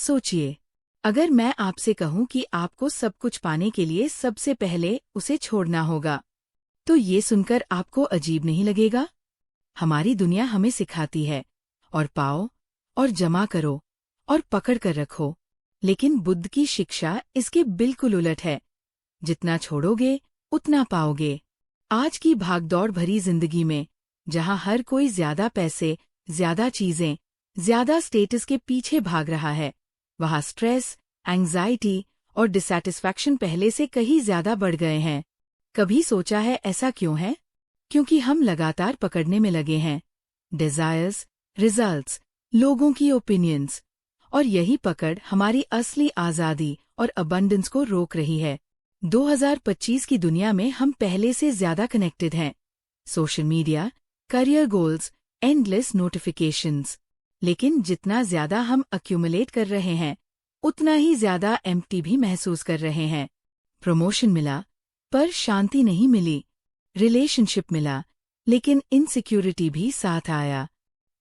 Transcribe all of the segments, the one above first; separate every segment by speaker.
Speaker 1: सोचिए, अगर मैं आपसे कहूं कि आपको सब कुछ पाने के लिए सबसे पहले उसे छोड़ना होगा, तो ये सुनकर आपको अजीब नहीं लगेगा? हमारी दुनिया हमें सिखाती है, और पाओ, और जमा करो, और पकड़ कर रखो। लेकिन बुद्ध की शिक्षा इसके बिल्कुल उलट है। जितना छोड़ोगे, उतना पाओगे। आज की भागदौड़ भरी जिंदगी में, जहां हर कोई ज्यादा पैसे, ज्यादा चीजें, ज्यादा स्टेटस के पीछे भाग रहा है, वहां स्ट्रेस, एंग्जाइटी और डिसैटिस्फैक्शन पहले से कहीं ज्यादा बढ़ गए हैं। कभी सोचा है ऐसा क्यों है? क्योंकि हम लगातार पकड़ने में लगे हैं। डिजायर्स, रिजल्ट्स, लोगों की ओपिनियंस, और यही पकड़ हमारी असली आजादी और अबंडेंस को रोक रही है। 2025 की दुनिया में हम पहले से ज्यादा कनेक्टेड हैं। Social media, career goals, endless notifications. लेकिन जितना ज्यादा हम अक्यूमुलेट कर रहे हैं, उतना ही ज्यादा एम्प्टी भी महसूस कर रहे हैं। प्रमोशन मिला, पर शांति नहीं मिली। रिलेशनशिप मिला, लेकिन इनसिक्योरिटी भी साथ आया।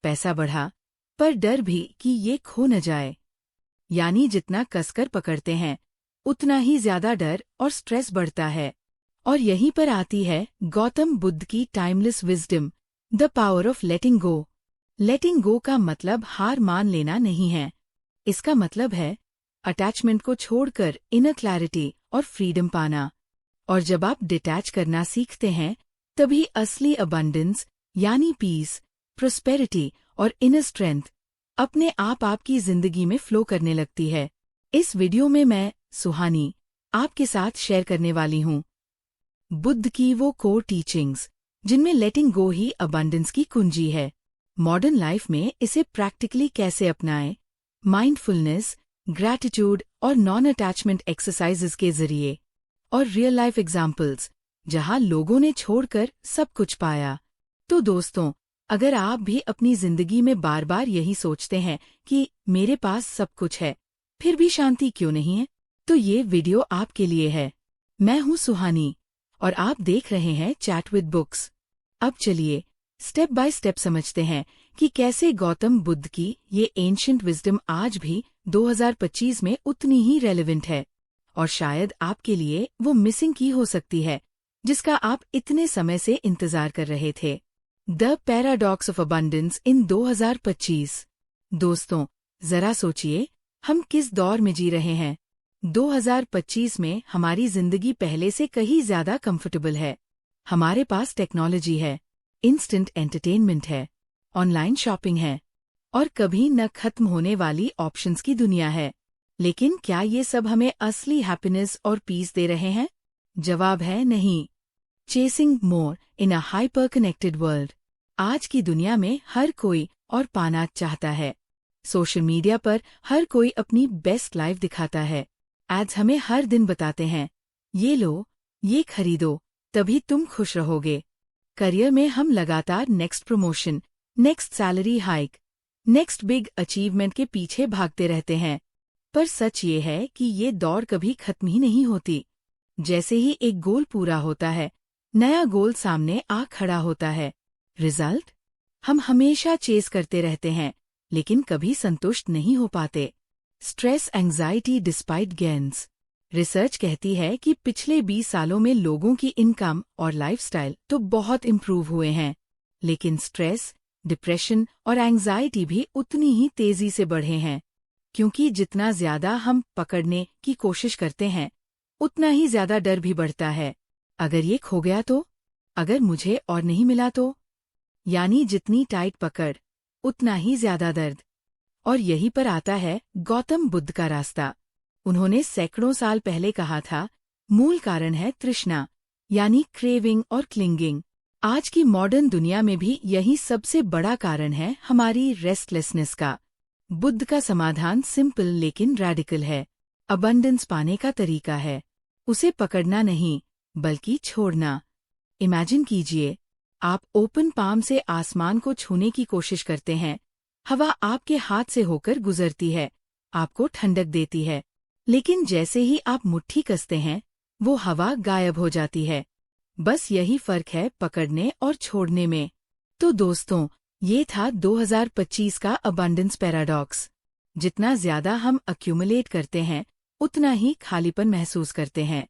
Speaker 1: पैसा बढ़ा, पर डर भी कि ये खो न जाए। यानी जितना कसकर पकड़ते हैं, उतना ही ज्यादा डर और स्ट्रेस बढ़ता है। और यहीं पर आती है गौतम बुद्ध की timeless wisdom, the power of letting go. Letting go का मतलब हार मान लेना नहीं है। इसका मतलब है अटैचमेंट को छोड़कर इनर क्लैरिटी और फ्रीडम पाना। और जब आप डिटैच करना सीखते हैं, तभी असली अबंडेंस यानी पीस, प्रोस्पेरिटी और इनर स्ट्रेंथ अपने आप आपकी जिंदगी में फ्लो करने लगती है। इस वीडियो में मैं, सुहानी, आपके साथ शेयर करने वाली हूँ बुद्ध की वो कोर टीचिंग्स, जिनमें लेटिंग गो ही अबंडेंस की कुंजी है। मॉडर्न लाइफ में इसे प्रैक्टिकली कैसे अपनाएं, माइंडफुलनेस, ग्रैटिट्यूड और नॉन अटैचमेंट एक्सरसाइजेस के जरिए। और रियल लाइफ एग्जाम्पल्स, जहां लोगों ने छोड़कर सब कुछ पाया। तो दोस्तों, अगर आप भी अपनी जिंदगी में बार बार यही सोचते हैं कि मेरे पास सब कुछ है, फिर भी शांति क्यों नहीं है, तो ये वीडियो आपके लिए है। मैं हूं सुहानी, और आप देख रहे हैं चैट विद बुक्स। अब चलिए स्टेप बाय स्टेप समझते हैं कि कैसे गौतम बुद्ध की ये एंशिएंट विजडम आज भी 2025 में उतनी ही रेलेवेंट है। और शायद आपके लिए वो मिसिंग की हो सकती है, जिसका आप इतने समय से इंतजार कर रहे थे। The paradox of abundance in 2025। दोस्तों, जरा सोचिए, हम किस दौर में जी रहे हैं। 2025 में हमारी जिंदगी पहले से कहीं ज्यादा कंफर्टेबल है। हमारे पास टेक्नोलॉजी है, इंस्टेंट एंटरटेनमेंट है, ऑनलाइन शॉपिंग है, और कभी न खत्म होने वाली ऑप्शंस की दुनिया है। लेकिन क्या ये सब हमें असली हैप्पीनेस और पीस दे रहे हैं? जवाब है नहीं। Chasing more in a hyper connected world. आज की दुनिया में हर कोई और पाना चाहता है। सोशल मीडिया पर हर कोई अपनी बेस्ट लाइफ दिखाता है। एड्स हमें हर दिन बताते हैं, ये लो, ये खरीदो, तभी तुम खुश रहोगे। करियर में हम लगातार next promotion, next salary hike, next big achievement के पीछे भागते रहते हैं। पर सच ये है कि ये दौड़ कभी खत्म ही नहीं होती। जैसे ही एक गोल पूरा होता है, नया गोल सामने आ खड़ा होता है। रिजल्ट? हम हमेशा चेस करते रहते हैं, लेकिन कभी संतुष्ट नहीं हो पाते। Stress, anxiety despite gains. Research कहती है कि पिछले 20 सालों में लोगों की इनकम और लाइफस्टाइल तो बहुत इम्प्रूव हुए हैं, लेकिन स्ट्रेस, डिप्रेशन और एंग्जाइटी भी उतनी ही तेजी से बढ़े हैं। क्योंकि जितना ज्यादा हम पकड़ने की कोशिश करते हैं, उतना ही ज्यादा डर भी बढ़ता है। अगर ये खो गया तो? अगर मुझे और नहीं मिला तो? यानी जितनी टाइट पकड़, उतना ही ज्यादा दर्द। और यहीं पर आता है गौतम बुद्ध का रास्ता। उन्होंने सैकड़ों साल पहले कहा था, मूल कारण है तृष्णा, यानी क्रेविंग और क्लिंगिंग। आज की मॉडर्न दुनिया में भी यही सबसे बड़ा कारण है हमारी रेस्टलेसनेस का। बुद्ध का समाधान सिंपल लेकिन रैडिकल है। अबंडेंस पाने का तरीका है, उसे पकड़ना नहीं, बल्कि छोड़ना। इमेजिन कीजिए, आप ओपन पाम से आसमान को छूने की कोशिश करते हैं। हवा आपके हाथ से होकर गुजरती है, आपको ठंडक देती है। लेकिन जैसे ही आप मुट्ठी कसते हैं, वो हवा गायब हो जाती है। बस यही फर्क है पकड़ने और छोड़ने में। तो दोस्तों, ये था 2025 का अबंडेंस पैराडॉक्स। जितना ज्यादा हम अक्यूमुलेट करते हैं उतना ही खालीपन महसूस करते हैं,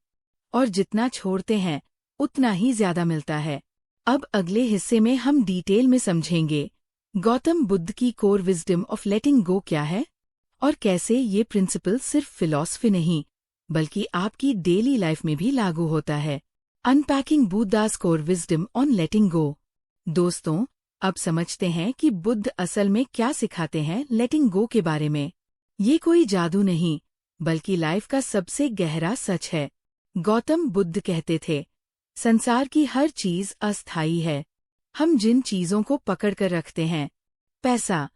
Speaker 1: और जितना छोड़ते हैं उतना ही ज्यादा मिलता है। अब अगले हिस्से में हम डिटेल में समझेंगे गौतम बुद्ध की कोर विजडम ऑफ लेटिंग गो क्या है, और कैसे ये प्रिंसिपल सिर्फ फिलॉसफी नहीं बल्कि आपकी डेली लाइफ में भी लागू होता है। Unpacking Buddha's core wisdom on letting go. दोस्तों, अब समझते हैं कि बुद्ध असल में क्या सिखाते हैं लेटिंग गो के बारे में। ये कोई जादू नहीं बल्कि लाइफ का सबसे गहरा सच है। गौतम बुद्ध कहते थे, संसार की हर चीज अस्थायी है। हम जिन चीजों को पकड़ कर रखते हैं, पैसा,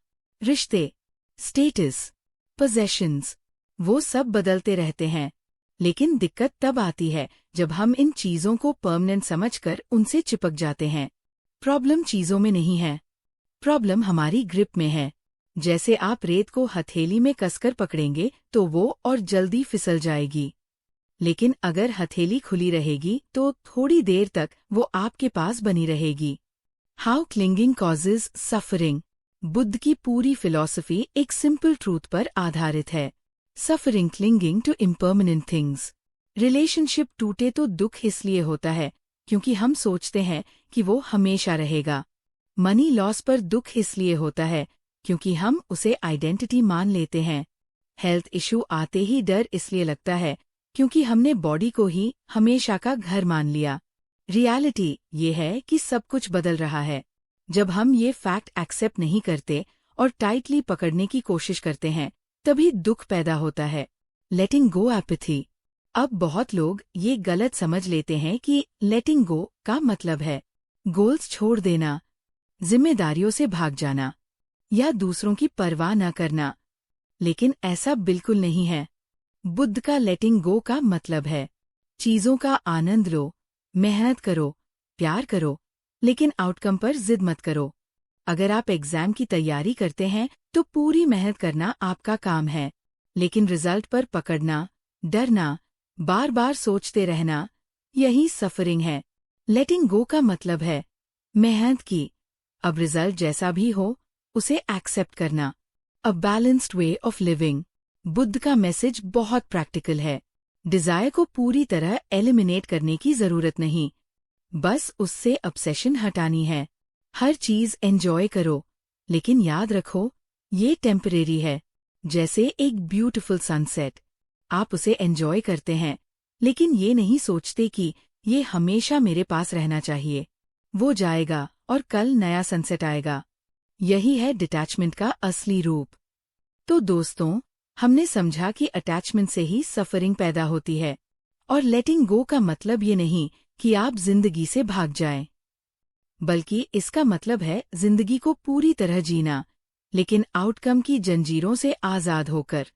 Speaker 1: रिश्ते, स्टेटस, पोजेशंस, वो सब बदलते रहते हैं। लेकिन दिक्कत तब आती है जब हम इन चीजों को परमानेंट समझकर उनसे चिपक जाते हैं। प्रॉब्लम चीजों में नहीं है, प्रॉब्लम हमारी ग्रिप में है। जैसे आप रेत को हथेली में कसकर पकड़ेंगे तो वो और जल्दी फिसल जाएगी, लेकिन अगर हथेली खुली रहेगी तो थोड़ी देर तक वो आपके पास बनी रहेगी। How clinging causes suffering. Buddha की पूरी फिलॉसफी एक सिंपल ट्रूथ पर आधारित है। Suffering clinging to impermanent things. Relationship टूटे तो दुख इसलिए होता है क्योंकि हम सोचते हैं कि वो हमेशा रहेगा। मनी लॉस पर दुख इसलिए होता है क्योंकि हम उसे आइडेंटिटी मान लेते हैं। हेल्थ इशू आते ही डर इसलिए लगता है क्योंकि हमने बॉडी को ही हमेशा का घर मान लिया। रियलिटी ये है कि सब कुछ बदल रहा है। जब हम ये फैक्ट एक्सेप्ट नहीं करते और टाइटली पकड़ने की कोशिश करते हैं तभी दुख पैदा होता है। लेटिंग गो एपैथी। अब बहुत लोग ये गलत समझ लेते हैं कि लेटिंग गो का मतलब है गोल्स छोड़ देना, जिम्मेदारियों से भाग जाना या दूसरों की परवाह न करना, लेकिन ऐसा बिल्कुल नहीं है। बुद्ध का लेटिंग गो का मतलब है चीजों का आनंद लो, मेहनत करो, प्यार करो, लेकिन आउटकम पर जिद मत करो। अगर आप एग्जाम की तैयारी करते हैं तो पूरी मेहनत करना आपका काम है, लेकिन रिजल्ट पर पकड़ना, डरना, बार बार सोचते रहना, यही सफरिंग है। लेटिंग गो का मतलब है मेहनत की, अब रिजल्ट जैसा भी हो उसे एक्सेप्ट करना। A balanced way of living. Buddha का मैसेज बहुत प्रैक्टिकल है। डिजायर को पूरी तरह एलिमिनेट करने की जरूरत नहीं, बस उससे ऑब्सेशन हटानी है। हर चीज एंजॉय करो, लेकिन याद रखो ये टेम्परेरी है। जैसे एक ब्यूटीफुल सनसेट, आप उसे एंजॉय करते हैं लेकिन ये नहीं सोचते कि ये हमेशा मेरे पास रहना चाहिए। वो जाएगा और कल नया सनसेट आएगा। यही है डिटैचमेंट का असली रूप। तो दोस्तों, हमने समझा कि अटैचमेंट से ही सफरिंग पैदा होती है, और लेटिंग गो का मतलब ये नहीं कि आप जिंदगी से भाग जाएं, बल्कि इसका मतलब है जिंदगी को पूरी तरह जीना, लेकिन आउटकम की जंजीरों से आजाद होकर।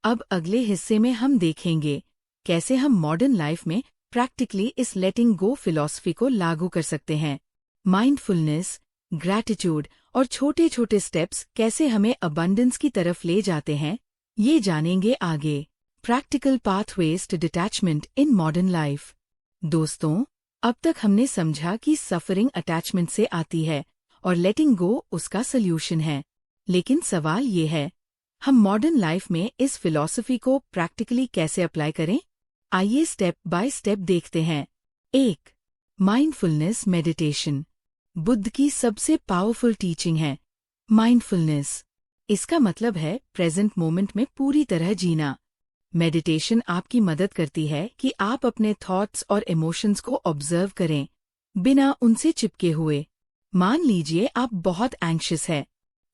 Speaker 1: अब अगले हिस्से में हम देखेंगे कैसे हम मॉडर्न लाइफ में प्रैक्टिकली इस लेटिंग गो फिलॉसफी को लागू कर सकते हैं। माइंडफुलनेस, ग्रैटिट्यूड और छोटे छोटे स्टेप्स कैसे हमें अबंडेंस की तरफ ले जाते हैं, ये जानेंगे आगे। Practical pathways to detachment in modern life. दोस्तों, अब तक हमने समझा कि सफरिंग अटैचमेंट से आती है और लेटिंग गो उसका सल्यूशन है। लेकिन सवाल ये है, हम मॉडर्न लाइफ में इस फिलॉसफी को प्रैक्टिकली कैसे अप्लाई करें? आइए स्टेप बाय स्टेप देखते हैं। 1. Mindfulness meditation. बुद्ध की सबसे पावरफुल टीचिंग है माइंडफुलनेस। इसका मतलब है प्रेजेंट मोमेंट में पूरी तरह जीना। मेडिटेशन आपकी मदद करती है कि आप अपने थॉट्स और इमोशंस को ऑब्जर्व करें, बिना उनसे चिपके हुए। मान लीजिए आप बहुत एंग्शियस है।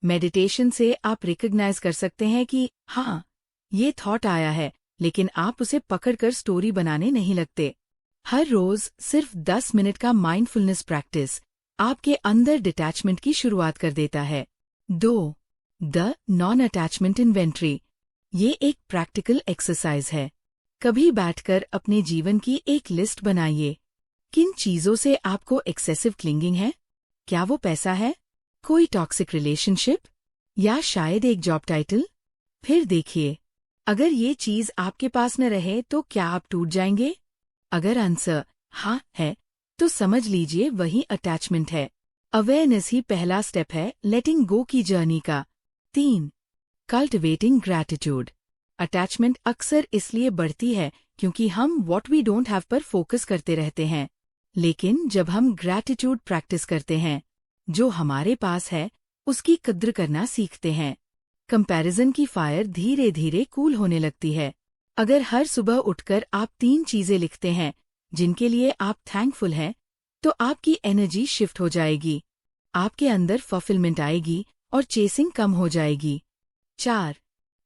Speaker 1: मेडिटेशन से आप रिकॉग्नाइज कर सकते हैं कि हाँ, ये थॉट आया है, लेकिन आप उसे पकड़कर स्टोरी बनाने नहीं लगते। हर रोज सिर्फ 10 मिनट का माइंडफुलनेस प्रैक्टिस आपके अंदर डिटैचमेंट की शुरुआत कर देता है। 2. The non attachment inventory. ये एक प्रैक्टिकल एक्सरसाइज है। कभी बैठकर अपने जीवन की एक लिस्ट बनाइए। किन चीजों से आपको एक्सेसिव क्लिंगिंग है? क्या वो पैसा है, कोई टॉक्सिक रिलेशनशिप, या शायद एक जॉब टाइटल? फिर देखिए, अगर ये चीज आपके पास न रहे तो क्या आप टूट जाएंगे? अगर आंसर हाँ है तो समझ लीजिए वही अटैचमेंट है। अवेयरनेस ही पहला स्टेप है लेटिंग गो की जर्नी का। 3. Cultivating gratitude. अटैचमेंट अक्सर इसलिए बढ़ती है क्योंकि हम व्हाट वी डोंट हैव पर फोकस करते रहते हैं। लेकिन जब हम ग्रैटिट्यूड प्रैक्टिस करते हैं, जो हमारे पास है उसकी कद्र करना सीखते हैं, कंपैरिजन की फायर धीरे धीरे कूल होने लगती है। अगर हर सुबह उठकर आप 3 चीजें लिखते हैं जिनके लिए आप थैंकफुल हैं, तो आपकी एनर्जी शिफ्ट हो जाएगी, आपके अंदर फुलफिलमेंट आएगी और चेसिंग कम हो जाएगी। 4.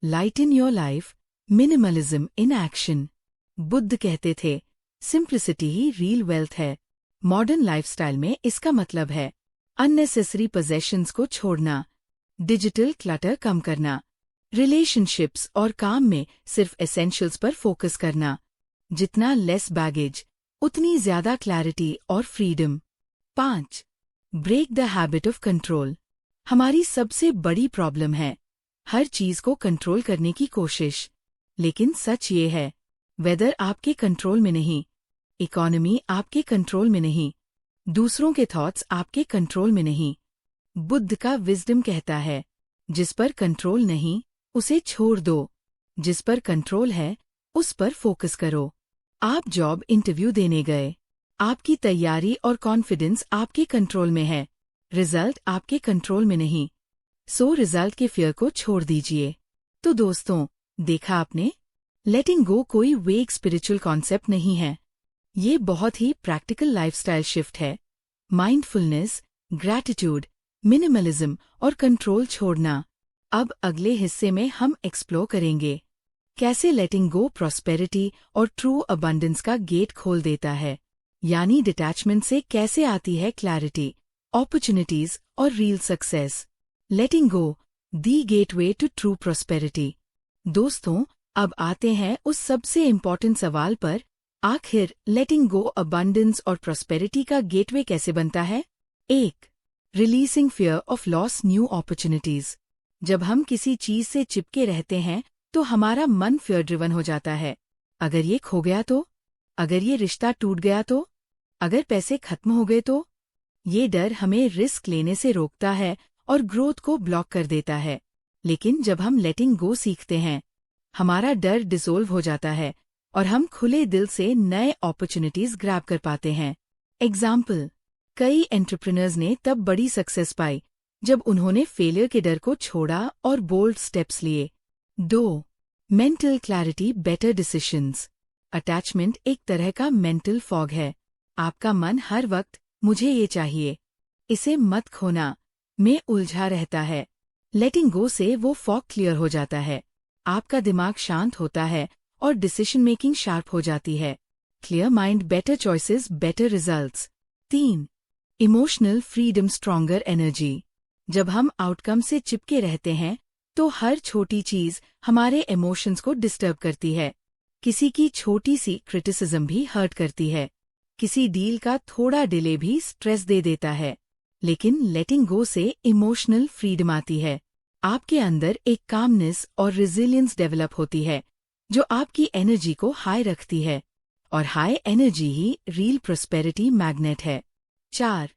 Speaker 1: Lighten your life, minimalism in action. Buddha कहते थे, सिंप्लिसिटी ही रियल वेल्थ है। मॉडर्न लाइफस्टाइल में इसका मतलब है अननेसेसरी पोजेशंस को छोड़ना, डिजिटल क्लटर कम करना, रिलेशनशिप्स और काम में सिर्फ एसेंशियल्स पर फोकस करना। जितना लेस बैगेज, उतनी ज्यादा क्लैरिटी और freedom. 5. Break the habit of control. हमारी सबसे बड़ी प्रॉब्लम है हर चीज को कंट्रोल करने की कोशिश। लेकिन सच ये है, वेदर आपके कंट्रोल में नहीं, इकोनॉमी आपके कंट्रोल में नहीं, दूसरों के थॉट्स आपके कंट्रोल में नहीं। बुद्ध का विजडम कहता है, जिस पर कंट्रोल नहीं उसे छोड़ दो, जिस पर कंट्रोल है उस पर फोकस करो। आप जॉब इंटरव्यू देने गए, आपकी तैयारी और कॉन्फिडेंस आपके कंट्रोल में है, रिजल्ट आपके कंट्रोल में नहीं। सो रिजल्ट के फियर को छोड़ दीजिए। तो दोस्तों, देखा आपने, लेटिंग गो कोई वेग स्पिरिचुअल कॉन्सेप्ट नहीं है, ये बहुत ही प्रैक्टिकल लाइफस्टाइल शिफ्ट है। माइंडफुलनेस, ग्रैटिट्यूड, मिनिमलिज्म और कंट्रोल छोड़ना। अब अगले हिस्से में हम एक्सप्लोर करेंगे कैसे लेटिंग गो प्रॉस्पेरिटी और ट्रू अबंडेंस का गेट खोल देता है, यानी डिटैचमेंट से कैसे आती है क्लैरिटी, अपॉर्चुनिटीज और real success. Letting go, the gateway to true prosperity. दोस्तों, अब आते हैं उस सबसे इम्पोर्टेंट सवाल पर, आखिर लेटिंग गो अबंडेंस और प्रॉस्पेरिटी का गेटवे कैसे बनता है? 1. Releasing fear of loss new opportunities. जब हम किसी चीज से चिपके रहते हैं तो हमारा मन फियर ड्रिवन हो जाता है। अगर ये खो गया तो, अगर ये रिश्ता टूट गया तो, अगर पैसे खत्म हो गए तो। ये डर हमें रिस्क लेने से रोकता है और ग्रोथ को ब्लॉक कर देता है। लेकिन जब हम लेटिंग गो सीखते हैं, हमारा डर डिसोल्व हो जाता है और हम खुले दिल से नए अपॉर्चुनिटीज ग्रैब कर पाते हैं। एग्जाम्पल, कई एंटरप्रेन्योर्स ने तब बड़ी सक्सेस पाई जब उन्होंने फेलियर के डर को छोड़ा और बोल्ड स्टेप्स लिए। 2. Mental clarity, better decisions. Attachment एक तरह का मेंटल फॉग है। आपका मन हर वक्त मुझे ये चाहिए, इसे मत खोना में उलझा रहता है। लेटिंग गो से वो फॉग क्लियर हो जाता है, आपका दिमाग शांत होता है और डिसीजन मेकिंग शार्प हो जाती है। Clear mind, better choices, better results. 3. Emotional freedom, stronger energy. जब हम आउटकम से चिपके रहते हैं तो हर छोटी चीज हमारे इमोशंस को डिस्टर्ब करती है। किसी की छोटी सी क्रिटिसिज्म भी हर्ट करती है, किसी डील का थोड़ा डिले भी स्ट्रेस दे देता है। लेकिन लेटिंग गो से इमोशनल फ्रीडम आती है, आपके अंदर एक कामनेस और रेजिलियंस डेवलप होती है जो आपकी एनर्जी को हाई रखती है, और हाई एनर्जी ही रियल प्रॉस्पेरिटी मैग्नेट है। 4.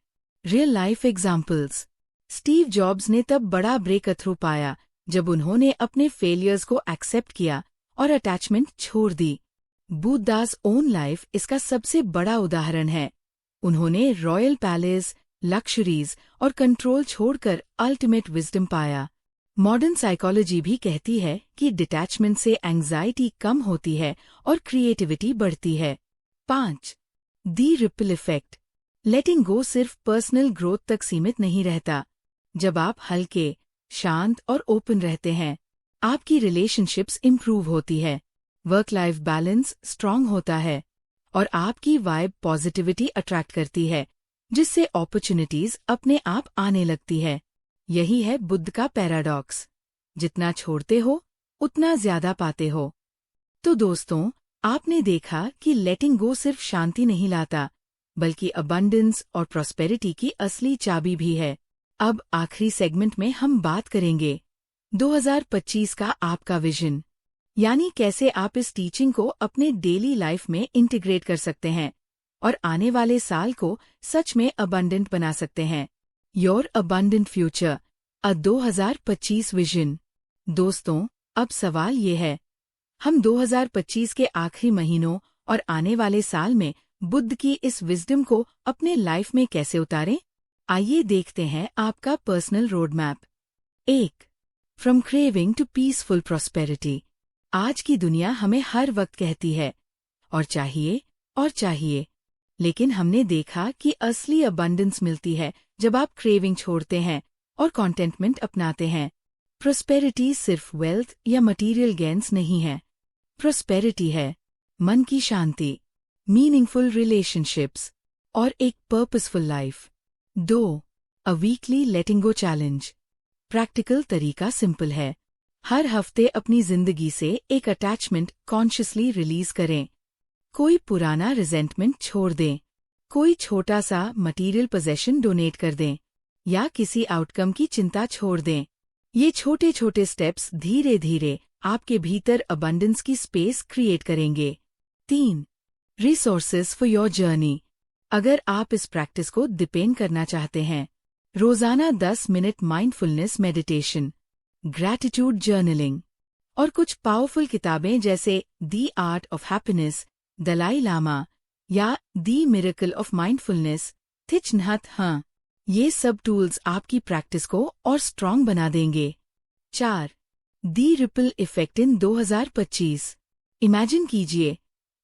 Speaker 1: Real life examples. Steve jobs ने तब बड़ा ब्रेक थ्रू पाया जब उन्होंने अपने फेलियर्स को एक्सेप्ट किया और अटैचमेंट छोड़ दी। बुद्धा's ओन लाइफ इसका सबसे बड़ा उदाहरण है। उन्होंने रॉयल पैलेस, लक्शरीज और कंट्रोल छोड़कर अल्टीमेट विजडम पाया। मॉडर्न साइकोलॉजी भी कहती है कि डिटैचमेंट से एंग्जाइटी कम होती है और क्रिएटिविटी बढ़ती है। 5. दी रिपल इफेक्ट। लेटिंग गो सिर्फ पर्सनल ग्रोथ तक सीमित नहीं रहता। जब आप हल्के, शांत और ओपन रहते हैं, आपकी रिलेशनशिप्स इंप्रूव होती है, वर्क लाइफ बैलेंस स्ट्रांग होता है और आपकी वाइब पॉजिटिविटी अट्रैक्ट करती है, जिससे अपॉर्चुनिटीज अपने आप आने लगती है। यही है बुद्ध का पैराडॉक्स, जितना छोड़ते हो उतना ज्यादा पाते हो। तो दोस्तों, आपने देखा कि लेटिंग गो सिर्फ शांति नहीं लाता, बल्कि अबंडेंस और प्रॉस्पेरिटी की असली चाबी भी है। अब आखिरी सेगमेंट में हम बात करेंगे 2025 का आपका विजन, यानी कैसे आप इस टीचिंग को अपने डेली लाइफ में इंटीग्रेट कर सकते हैं और आने वाले साल को सच में अबंडेंट बना सकते हैं। Your abundant future, a 2025 vision. दोस्तों, अब सवाल ये है, हम 2025 के आखिरी महीनों और आने वाले साल में बुद्ध की इस विजडम को अपने लाइफ में कैसे उतारें? आइए देखते हैं आपका personal road map. 1. From craving to peaceful prosperity. आज की दुनिया हमें हर वक्त कहती है और चाहिए, लेकिन हमने देखा कि असली अबंडेंस मिलती है जब आप क्रेविंग छोड़ते हैं और कॉन्टेंटमेंट अपनाते हैं। प्रॉस्पेरिटी सिर्फ वेल्थ या मटेरियल गेन्स नहीं है। प्रॉस्पेरिटी है मन की शांति, मीनिंगफुल रिलेशनशिप्स और एक purposeful life. 2. A weekly letting go challenge. Practical तरीका सिंपल है। हर हफ्ते अपनी जिंदगी से एक अटैचमेंट कॉन्शियसली रिलीज करें। कोई पुराना रिजेंटमेंट छोड़ दें, कोई छोटा सा मटेरियल पोजेशन डोनेट कर दें या किसी आउटकम की चिंता छोड़ दें। ये छोटे छोटे स्टेप्स धीरे धीरे आपके भीतर अबंडेंस की स्पेस क्रिएट करेंगे। 3. Resources for your journey. अगर आप इस प्रैक्टिस को डिपेंड करना चाहते हैं, रोजाना 10 minute mindfulness meditation, gratitude journaling और कुछ पावरफुल किताबें जैसे the art of happiness, Dalai Lama या the miracle of mindfulness, Thich Nhat हाँ, ये सब टूल्स आपकी प्रैक्टिस को और स्ट्रॉन्ग बना देंगे। 4. दी रिपल इफेक्ट इन 2025। इमेजिन कीजिए,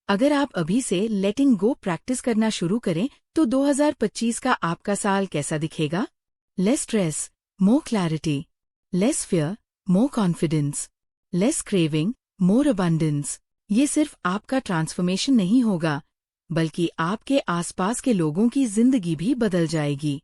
Speaker 1: अगर आप अभी से लेटिंग गो प्रैक्टिस करना शुरू करें तो 2025 का आपका साल कैसा दिखेगा? Less stress, more clarity, less fear, more confidence, less craving, more abundance. ये सिर्फ आपका ट्रांसफॉर्मेशन नहीं होगा, बल्कि आपके आसपास के लोगों की जिंदगी भी बदल जाएगी।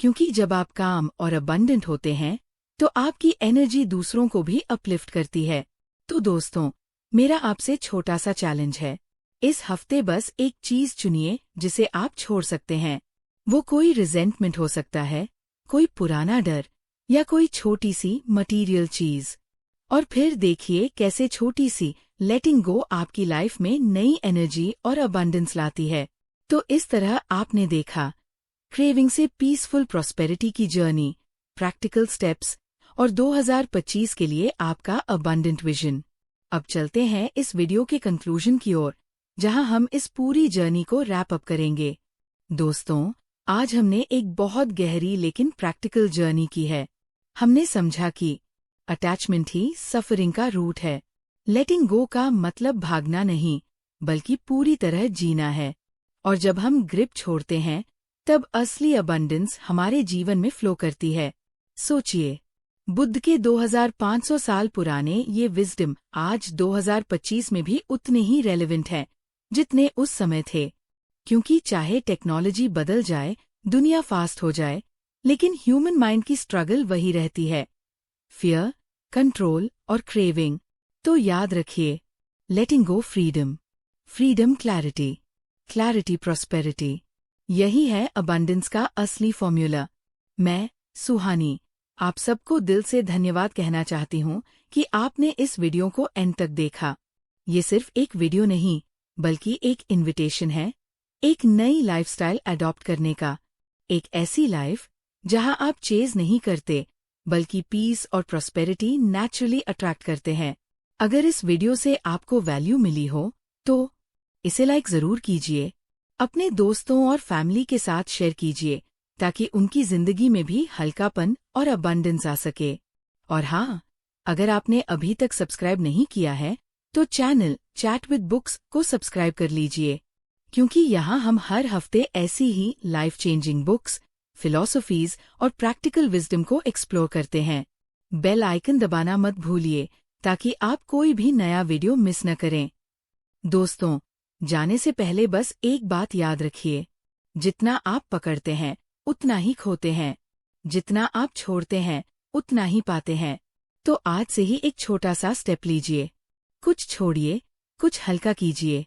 Speaker 1: क्योंकि जब आप काम और अबंडेंट होते हैं, तो आपकी एनर्जी दूसरों को भी अपलिफ्ट करती है। तो दोस्तों, मेरा आपसे छोटा सा चैलेंज है। इस हफ्ते बस एक चीज चुनिए जिसे आप छोड़ सकते हैं। वो कोई रिजेंटमेंट हो सकता है, कोई पुराना डर या कोई छोटी सी मटीरियल चीज। और फिर देखिए कैसे छोटी सी लेटिंग गो आपकी लाइफ में नई एनर्जी और अबंडेंस लाती है। तो इस तरह आपने देखा क्रेविंग से पीसफुल प्रॉस्पेरिटी की जर्नी, प्रैक्टिकल स्टेप्स और 2025 के लिए आपका अबंडेंट विजन। अब चलते हैं इस वीडियो के कंक्लूजन की ओर, जहां हम इस पूरी जर्नी को रैप अप करेंगे। दोस्तों, आज हमने एक बहुत गहरी लेकिन प्रैक्टिकल जर्नी की है। हमने समझा कि अटैचमेंट ही सफरिंग का रूट है। लेटिंग गो का मतलब भागना नहीं, बल्कि पूरी तरह जीना है। और जब हम ग्रिप छोड़ते हैं, तब असली अबंडेंस हमारे जीवन में फ्लो करती है। सोचिए, बुद्ध के 2500 साल पुराने ये विजडम आज 2025 में भी उतने ही रेलेवेंट हैं जितने उस समय थे। क्योंकि चाहे टेक्नोलॉजी बदल जाए, दुनिया फास्ट हो जाए, लेकिन ह्यूमन माइंड की स्ट्रगल वही रहती है, फियर, कंट्रोल और क्रेविंग। तो याद रखिए, letting go freedom, freedom clarity, clarity prosperity. यही है अबंडेंस का असली फॉर्मूला। मैं, सुहानी, आप सबको दिल से धन्यवाद कहना चाहती हूँ कि आपने इस वीडियो को एंड तक देखा। ये सिर्फ एक वीडियो नहीं, बल्कि एक इनविटेशन है, एक नई लाइफस्टाइल अडॉप्ट करने का। एक ऐसी लाइफ जहां आप चेज नहीं करते, बल्कि पीस और प्रॉस्पेरिटी नेचुरली अट्रैक्ट करते हैं। अगर इस वीडियो से आपको वैल्यू मिली हो, तो इसे लाइक जरूर कीजिए, अपने दोस्तों और फैमिली के साथ शेयर कीजिए, ताकि उनकी जिंदगी में भी हल्कापन और अबंडेंस आ सके। और हाँ, अगर आपने अभी तक सब्सक्राइब नहीं किया है, तो चैनल चैट विद बुक्स को सब्सक्राइब कर लीजिए, क्योंकि यहाँ हम हर हफ्ते ऐसी ही लाइफ चेंजिंग बुक्स, फिलॉसफीज और प्रैक्टिकल विजडम को एक्सप्लोर करते हैं। बेल आइकन दबाना मत भूलिए, ताकि आप कोई भी नया वीडियो मिस न करें। दोस्तों, जाने से पहले बस एक बात याद रखिए, जितना आप पकड़ते हैं उतना ही खोते हैं, जितना आप छोड़ते हैं उतना ही पाते हैं। तो आज से ही एक छोटा सा स्टेप लीजिए, कुछ छोड़िए, कुछ हल्का कीजिए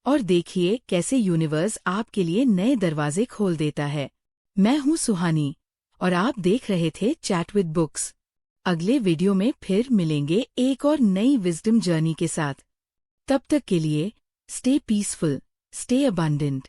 Speaker 1: और देखिए कैसे यूनिवर्स आपके लिए नए दरवाजे खोल देता है। मैं हूँ सुहानी और आप देख रहे थे चैट विद बुक्स। अगले वीडियो में फिर मिलेंगे एक और नई विजडम जर्नी के साथ। तब तक के लिए स्टे पीसफुल, स्टे अबंडेंट